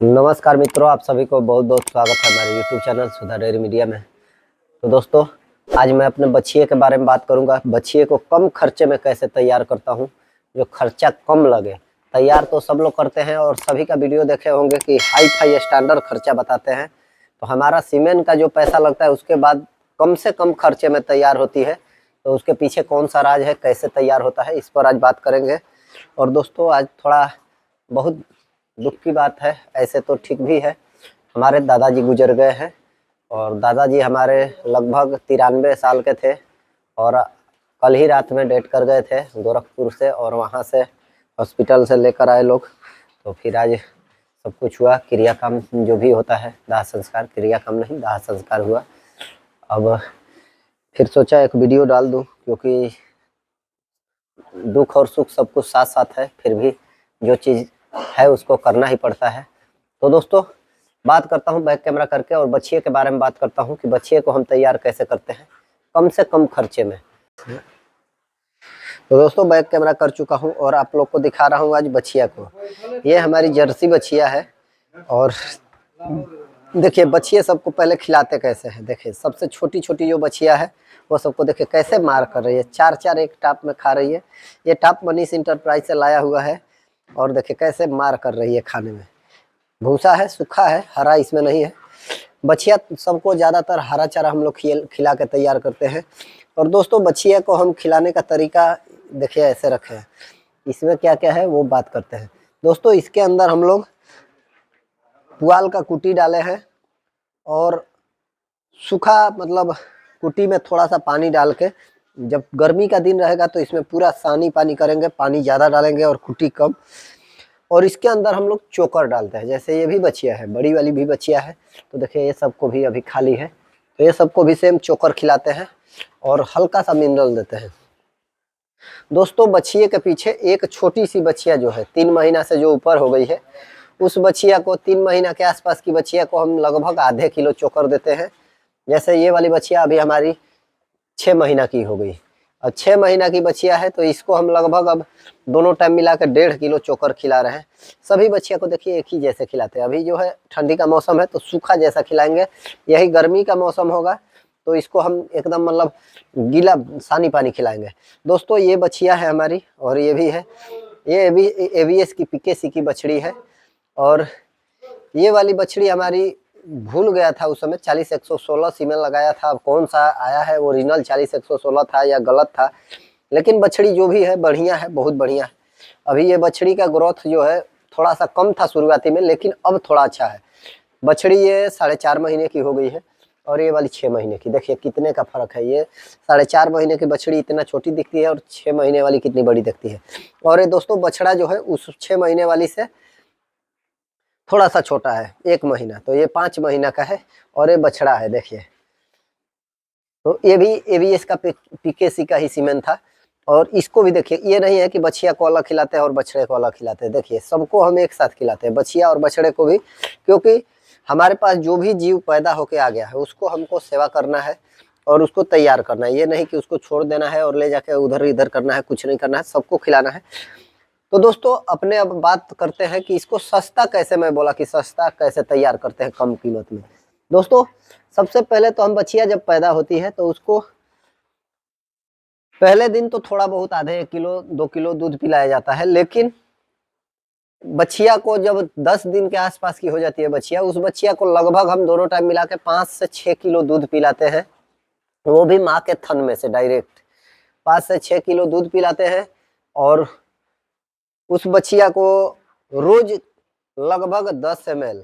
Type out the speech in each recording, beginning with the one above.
नमस्कार मित्रों, आप सभी को बहुत बहुत स्वागत है हमारे YouTube चैनल सुधा डेयरी मीडिया में। तो दोस्तों, आज मैं अपने बछिए के बारे में बात करूंगा। बछिए को कम खर्चे में कैसे तैयार करता हूं, जो खर्चा कम लगे। तैयार तो सब लोग करते हैं और सभी का वीडियो देखे होंगे कि हाई फाई स्टैंडर्ड खर्चा बताते हैं। तो हमारा सीमेंट का जो पैसा लगता है उसके बाद कम से कम खर्चे में तैयार होती है। तो उसके पीछे कौन सा राज है, कैसे तैयार होता है, इस पर आज बात करेंगे। और दोस्तों, आज थोड़ा बहुत दुख की बात है, ऐसे तो ठीक भी है। हमारे दादाजी गुजर गए हैं और दादाजी हमारे लगभग 93 साल के थे और कल ही रात में डेथ कर गए थे गोरखपुर से, और वहाँ से हॉस्पिटल से लेकर आए लोग। तो फिर आज सब कुछ हुआ, क्रियाक्रम जो भी होता है, दाह संस्कार, क्रियाक्रम नहीं दाह संस्कार हुआ। अब फिर सोचा एक वीडियो डाल दूं, क्योंकि दुख और सुख सब कुछ साथ साथ है, फिर भी जो चीज़ है उसको करना ही पड़ता है। तो दोस्तों, बात करता हूँ बैक कैमरा करके और बछिए के बारे में बात करता हूँ कि बछिए को हम तैयार कैसे करते हैं कम से कम खर्चे में। तो दोस्तों, बैक कैमरा कर चुका हूँ और आप लोग को दिखा रहा हूँ आज बछिया को। ये हमारी जर्सी बछिया है और देखिए बछिए सबको पहले खिलाते कैसे हैं। देखिए सबसे छोटी छोटी जो बछिया है वो सबको देखिए कैसे मार कर रही है, चार चार एक टाप में खा रही है। ये टाप मनीष इंटरप्राइज से लाया हुआ है और देखिए कैसे मार कर रही है खाने में। भूसा है, सूखा है, हरा इसमें नहीं है। बछिया सबको ज़्यादातर हरा चारा हम लोग खिला के तैयार करते हैं। और दोस्तों, बछिया को हम खिलाने का तरीका देखिए ऐसे रखे हैं। इसमें क्या क्या है वो बात करते हैं। दोस्तों, इसके अंदर हम लोग पुआल का कुटी डाले हैं और सूखा मतलब कुटी में थोड़ा सा पानी डाल के, जब गर्मी का दिन रहेगा तो इसमें पूरा सानी पानी करेंगे, पानी ज़्यादा डालेंगे और कुटी कम। और इसके अंदर हम लोग चोकर डालते हैं। जैसे ये भी बछिया है, बड़ी वाली भी बछिया है, तो देखिए ये सबको भी अभी खाली है, तो ये सबको भी सेम चोकर खिलाते हैं और हल्का सा मिनरल देते हैं। दोस्तों, बछिए के पीछे एक छोटी सी बछिया जो है 3 महीना से जो ऊपर हो गई है, उस बछिया को 3 महीना के आसपास की बछिया को हम लगभग आधे किलो चोकर देते हैं। जैसे ये वाली बछिया अभी हमारी 6 महीना की हो गई और 6 महीना की बछिया है, तो इसको हम लगभग अब दोनों टाइम मिला के 1.5 किलो चोकर खिला रहे हैं। सभी बछिया को देखिए एक ही जैसे खिलाते हैं। अभी जो है ठंडी का मौसम है तो सूखा जैसा खिलाएंगे, यही गर्मी का मौसम होगा तो इसको हम एकदम मतलब गीला सानी पानी खिलाएंगे। दोस्तों, ये बछिया है हमारी और ये भी है, ये एवीएस की पीकेसी की बछड़ी है। और ये वाली बछड़ी हमारी भूल गया था उस समय 40-116 सीमेंट लगाया था। अब कौन सा आया है, ओरिजिनल 40-116 था या गलत था, लेकिन बछड़ी जो भी है बढ़िया है, बहुत बढ़िया है। अभी ये बछड़ी का ग्रोथ जो है थोड़ा सा कम था शुरुआती में, लेकिन अब थोड़ा अच्छा है। बछड़ी ये 4.5 महीने की हो गई है और ये वाली 6 महीने की। देखिए कितने का फर्क है। ये 4.5 महीने की बछड़ी इतना छोटी दिखती है और 6 महीने वाली कितनी बड़ी दिखती है। और ये दोस्तों, बछड़ा जो है उस 6 महीने वाली से थोड़ा सा छोटा है, 1 महीना, तो ये 5 महीना का है और ये बछड़ा है। देखिए, तो ये भी एवीएस का पीकेसी का ही सीमेंट था। और इसको भी देखिए, ये नहीं है कि बछिया को अलग खिलाते हैं और बछड़े को अलग खिलाते हैं। देखिए सबको हम एक साथ खिलाते हैं, बछिया और बछड़े को भी, क्योंकि हमारे पास जो भी जीव पैदा होके आ गया है उसको हमको सेवा करना है और उसको तैयार करना है। ये नहीं कि उसको छोड़ देना है और ले जाके उधर इधर करना है, कुछ नहीं करना है, सबको खिलाना है। तो दोस्तों, अपने अब बात करते हैं कि इसको सस्ता कैसे, मैं बोला कि सस्ता कैसे तैयार करते हैं कम कीमत में। दोस्तों, सबसे पहले तो हम बछिया जब पैदा होती है तो उसको पहले दिन तो थोड़ा बहुत आधे 1 किलो 2 किलो दूध पिलाया जाता है, लेकिन बछिया को जब 10 दिन के आसपास की हो जाती है बछिया, उस बछिया को लगभग हम दोनों टाइम मिला के 5 से 6 किलो दूध पिलाते हैं, वो भी माँ के थन में से डायरेक्ट 5 से 6 किलो दूध पिलाते हैं। और उस बछिया को रोज लगभग 10 ml,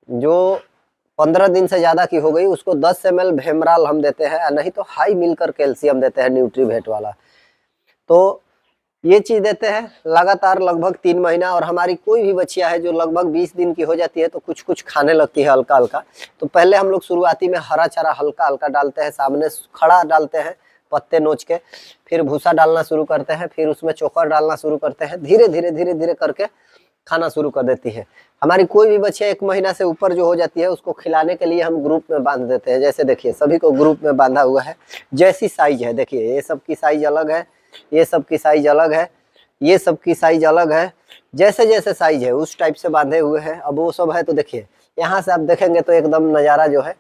जो 15 दिन से ज़्यादा की हो गई उसको 10 ml भेमराल हम देते हैं, नहीं तो हाई मिलकर कैल्शियम देते हैं, न्यूट्रीवेट वाला। तो ये चीज़ देते हैं लगातार लगभग 3 महीना। और हमारी कोई भी बच्चिया है जो लगभग 20 दिन की हो जाती है तो कुछ कुछ खाने लगती है हल्का हल्का। तो पहले हम लोग शुरुआती में हरा चारा हल्का हल्का डालते हैं, सामने खड़ा डालते हैं पत्ते नोच के, फिर भूसा डालना शुरू करते हैं, फिर उसमें चोकर डालना शुरू करते हैं। धीरे धीरे करके खाना शुरू कर देती है। हमारी कोई भी बच्चिया 1 महीना से ऊपर जो हो जाती है उसको खिलाने के लिए हम ग्रुप में बांध देते हैं। जैसे देखिए सभी को ग्रुप में बांधा हुआ है, जैसी साइज है। देखिए ये सब की साइज अलग है, ये सब की साइज अलग है। ये सब की साइज अलग है, जैसे जैसे साइज है उस टाइप से बांधे हुए हैं। अब वो सब है तो देखिए यहाँ से आप देखेंगे तो एकदम नज़ारा जो है,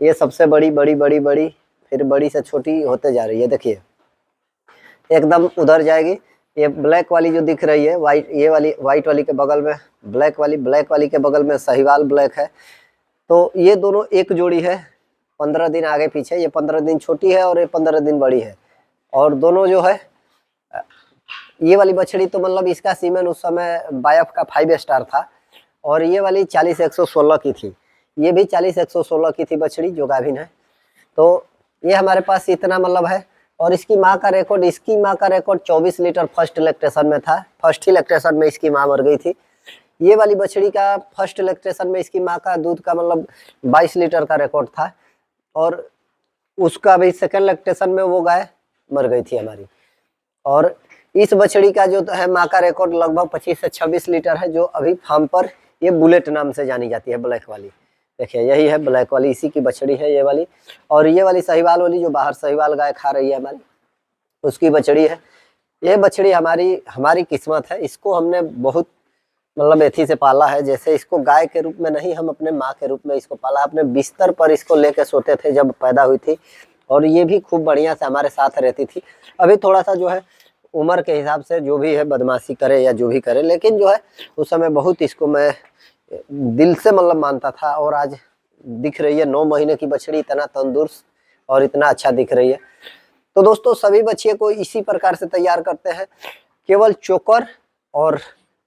ये सबसे बड़ी बड़ी बड़ी बड़ी फिर बड़ी से छोटी होते जा रही है। देखिए एकदम उधर जाएगी। ये ब्लैक वाली जो दिख रही है वाइट, ये वाली वाइट वाली के बगल में ब्लैक वाली के बगल में साहिवाल ब्लैक है। तो ये दोनों एक जोड़ी है, 15 दिन आगे पीछे, ये 15 दिन छोटी है और ये 15 दिन बड़ी है। और दोनों जो है, ये वाली बछड़ी तो मतलब इसका सीमेन उस समय बायफ का 5 स्टार था, और ये वाली 40-116 की थी, ये भी 40-116 की थी बछड़ी जो गाभिन है। तो ये हमारे पास इतना मतलब है। और इसकी माँ का रिकॉर्ड 24 लीटर फर्स्ट लैक्टेशन में था। फर्स्ट ही लैक्टेशन में इसकी माँ मर गई थी। ये वाली बछड़ी का फर्स्ट लैक्टेशन में इसकी माँ का दूध का मतलब 22 लीटर का रिकॉर्ड था, और उसका भी सेकंड लैक्टेशन में वो गाय मर गई थी हमारी। और इस बछड़ी का जो है माँ का रिकॉर्ड लगभग 25 से 26 लीटर है, जो अभी फार्म पर ये बुलेट नाम से जानी जाती है, ब्लैक वाली। देखिए यही है ब्लैक वाली, इसी की बछड़ी है ये वाली। और ये वाली साहिवाल वाली जो बाहर साहिवाल गाय खा रही है हमारी, उसकी बछड़ी है। ये बछड़ी हमारी किस्मत है। इसको हमने बहुत मतलब एथी से पाला है, जैसे इसको गाय के रूप में नहीं, हम अपने माँ के रूप में इसको पाला। अपने बिस्तर पर इसको लेके सोते थे जब पैदा हुई थी, और ये भी खूब बढ़िया से हमारे साथ रहती थी। अभी थोड़ा सा जो है उम्र के हिसाब से जो भी है बदमाशी करे या जो भी करे, लेकिन जो है उस समय बहुत इसको मैं दिल से मतलब मानता था। और आज दिख रही है 9 महीने की बछड़ी, इतना तंदुरुस्त और इतना अच्छा दिख रही है। तो दोस्तों सभी बच्चे को इसी प्रकार से तैयार करते हैं, केवल चोकर और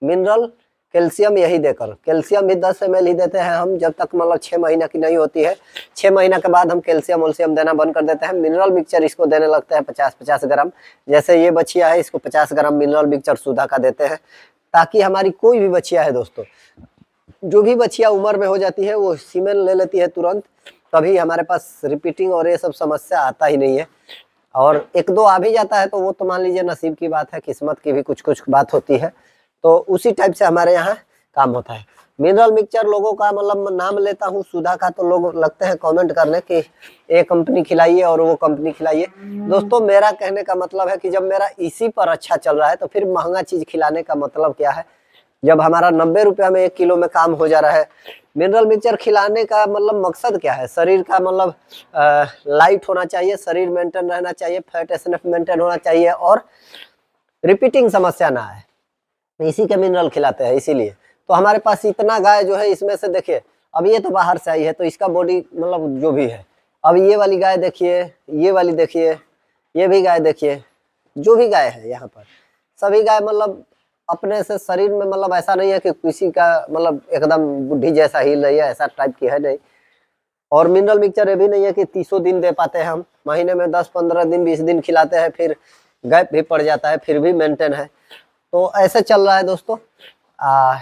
मिनरल कैल्शियम यही देकर। कैल्शियम भी 10 ml ही देते हैं हम, जब तक मतलब 6 महीने की नहीं होती है। 6 महीने के बाद हम कैल्शियम वोल्शियम देना बंद कर देते हैं। मिनरल मिक्सचर इसको देने लगते हैं 50-50 ग्राम। जैसे ये बछिया है, इसको 50 ग्राम मिनरल मिक्सचर सुधा का देते हैं, ताकि हमारी कोई भी बछिया है दोस्तों, जो भी बछिया उम्र में हो जाती है वो सीमेन ले लेती है तुरंत, कभी हमारे पास रिपीटिंग और ये सब समस्या आता ही नहीं है। और 1-2 आ भी जाता है तो वो तो मान लीजिए नसीब की बात है, किस्मत की भी कुछ कुछ बात होती है। तो उसी टाइप से हमारे यहाँ काम होता है। मिनरल मिक्सचर लोगों का मतलब नाम लेता हूँ सुधा का, तो लोग लगते हैं कमेंट करने कि ये कंपनी खिलाइए और वो कंपनी खिलाइए। दोस्तों मेरा कहने का मतलब है कि जब मेरा इसी पर अच्छा चल रहा है तो फिर महंगा चीज खिलाने का मतलब क्या है। जब हमारा 90 रुपया में 1 किलो में काम हो जा रहा है। मिनरल मिक्सचर खिलाने का मतलब मकसद क्या है, शरीर का मतलब लाइट होना चाहिए, शरीर मेंटेन रहना चाहिए, फैट एसएनएफ मेंटेन होना चाहिए, और रिपीटिंग समस्या ना आए, इसी के मिनरल खिलाते हैं। इसीलिए तो हमारे पास इतना गाय जो है, इसमें से देखिए अब ये तो बाहर से आई है तो इसका बॉडी मतलब जो भी है। अब ये वाली गाय देखिए, ये वाली देखिए, ये भी गाय देखिए, जो भी गाय है यहाँ पर सभी गाय मतलब अपने से शरीर में मतलब ऐसा नहीं है कि किसी का मतलब एकदम बुढ़ी जैसा हिल रही है, ऐसा टाइप की है नहीं। और मिनरल मिक्सचर ये भी नहीं है कि 30 दिन दे पाते हैं हम, महीने में 10-15 दिन 20 दिन खिलाते हैं, फिर गैप भी पड़ जाता है, फिर भी मेंटेन है। तो ऐसे चल रहा है दोस्तों।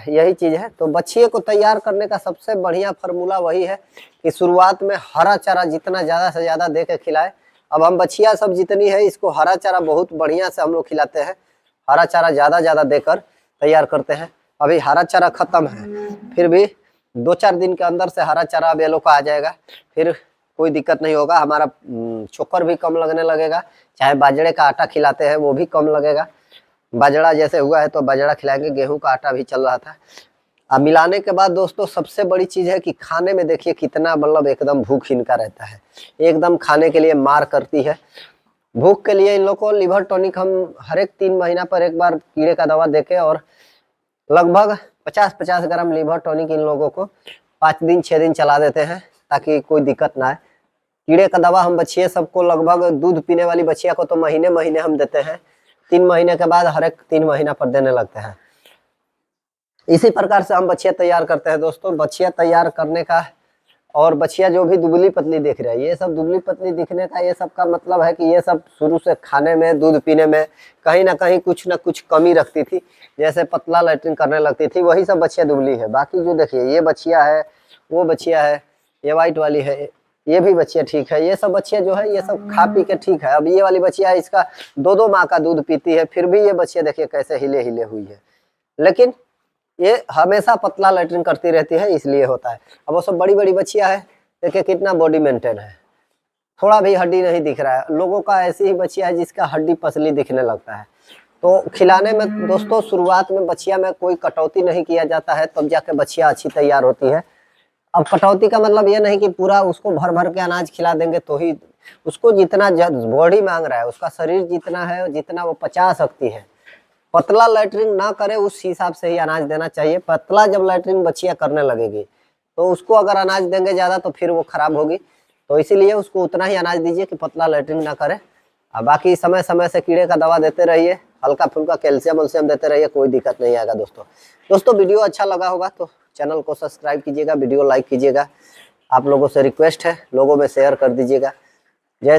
यही चीज है। तो बछिए को तैयार करने का सबसे बढ़िया फार्मूला वही है कि शुरुआत में हरा चारा जितना ज्यादा से ज्यादा दे के खिलाए। अब हम बछिया सब जितनी है इसको हरा चारा बहुत बढ़िया से हम लोग खिलाते हैं, हरा चारा ज्यादा देकर तैयार करते हैं। अभी हरा चारा खत्म है, फिर भी 2-4 दिन के अंदर से हरा चारा अब ये लोग का आ जाएगा, फिर कोई दिक्कत नहीं होगा। हमारा चोकर भी कम लगने लगेगा, चाहे बाजरे का आटा खिलाते हैं वो भी कम लगेगा। बाजरा जैसे हुआ है तो बाजरा खिलाएंगे, गेहूं का आटा भी चल रहा था। अब मिलाने के बाद दोस्तों सबसे बड़ी चीज है कि खाने में देखिए कितना मतलब एकदम भूख इनका रहता है, एकदम खाने के लिए मार करती है। भूख के लिए इन लोग को लिवर टॉनिक हम हर एक 3 महीना पर एक बार कीड़े का दवा देके, और लगभग 50-50 ग्राम लिवर टॉनिक इन लोगों को 5 दिन 6 दिन चला देते हैं, ताकि कोई दिक्कत ना आए। कीड़े का दवा हम बछिए सबको लगभग दूध पीने वाली बछिया को तो महीने महीने हम देते हैं, 3 महीने के बाद हर एक 3 महीना पर देने लगते हैं। इसी प्रकार से हम बछिया तैयार करते हैं दोस्तों। बछिया तैयार करने का, और बछिया जो भी दुबली पतली दिख रही है, ये सब दुबली पतली दिखने का ये सब का मतलब है कि ये सब शुरू से खाने में, दूध पीने में कहीं ना कहीं कुछ ना कुछ कमी रखती थी, जैसे पतला लैट्रिन करने लगती थी, वही सब बछिया दुबली है। बाकी जो देखिए ये बछिया है, वो बछिया है, ये वाइट वाली है, ये भी बछिया ठीक है। ये सब बछिया जो है ये सब खा पी के ठीक है। अब ये वाली बछिया है, इसका 2-2 माह का दूध पीती है, फिर भी ये बछिया देखिए कैसे हिले हुई है, लेकिन ये हमेशा पतला लैट्रिन करती रहती है, इसलिए होता है। अब वो सब बड़ी बड़ी बच्चियां है, देखिए कितना बॉडी मेंटेन है, थोड़ा भी हड्डी नहीं दिख रहा है। लोगों का ऐसी ही बच्चियां है जिसका हड्डी पसली दिखने लगता है। तो खिलाने में दोस्तों शुरुआत में बछिया में कोई कटौती नहीं किया जाता है, तब जाके बछिया अच्छी तैयार होती है। अब कटौती का मतलब ये नहीं कि पूरा उसको भर भर के अनाज खिला देंगे तो ही, उसको जितना बॉडी मांग रहा है, उसका शरीर जितना है जितना वो पचा सकती है, पतला लैट्रिन ना करे उस हिसाब से ही अनाज देना चाहिए। पतला जब लैट्रिन बछिया करने लगेगी तो उसको अगर अनाज देंगे ज़्यादा तो फिर वो खराब होगी, तो इसीलिए उसको उतना ही अनाज दीजिए कि पतला लैट्रिन ना करे। बाकी समय समय से कीड़े का दवा देते रहिए, हल्का फुल्का कैल्शियम वल्शियम देते रहिए, कोई दिक्कत नहीं आएगा दोस्तों वीडियो अच्छा लगा होगा तो चैनल को सब्सक्राइब कीजिएगा, वीडियो लाइक कीजिएगा। आप लोगों से रिक्वेस्ट है, लोगों में शेयर कर दीजिएगा। जय